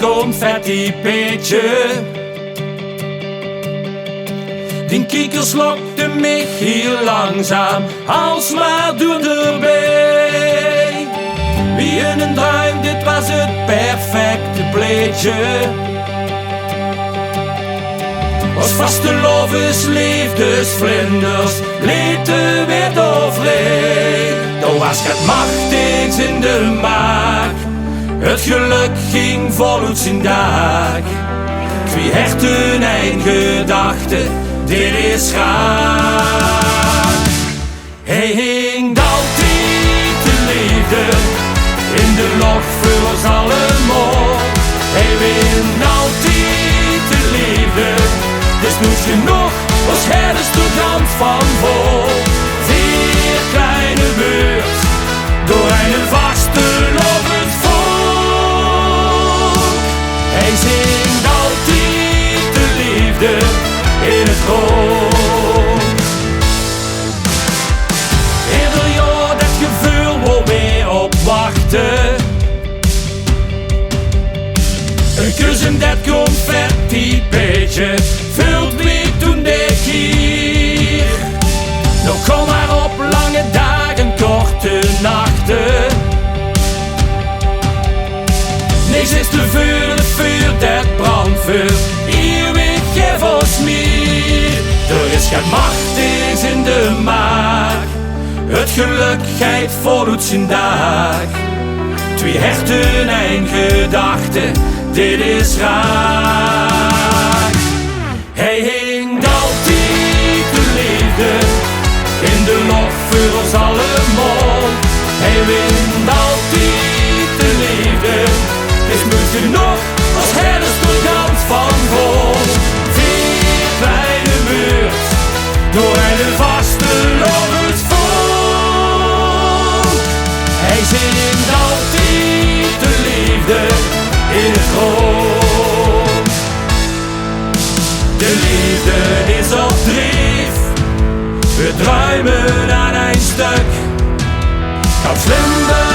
confetti-peetje. Die kieker slokte mij heel langzaam, alsmaar doen erbij. Wie in een druim, dit was het perfecte pleetje. Als vastelovens, liefdes, vlinders, lieten weer doorvrij. Dan was het machtigs in de maak, het geluk ging voluit zijn dag. Twee herten en gedachten, dit is graag. Hij hing altijd de liefde in de loch voor ons allemaal. Hij wint altijd de liefde, dus moet je nog als herders tot hand van vol. Vier kleine beurt, door een vaste lovend volk. Hij zingt altijd de liefde in het rond. Ieder jaar dat gevoel wil weer opwachten. Een kus en dat confetti-peetje vult me toen ik hier. Nou kom maar op, lange dagen, korte nachten. Niks is te vuur, het vuur dat brandt voor eeuwig geef ons meer. Er is geen machtigs in de maak, het geluk geit voluit zijn dag. Twee herten en gedachten, dit is raak. Hij hingt altijd de liefde in de lof voor ons allemaal. Hij wint altijd de liefde, dus moet je nog als herders door kant van vol. Vier kleine beurt, door een vaste lovend volk. Hij zingt altijd de liefde in het grond. De liefde is op dreef, we druimen aan een stuk. Kan slimmer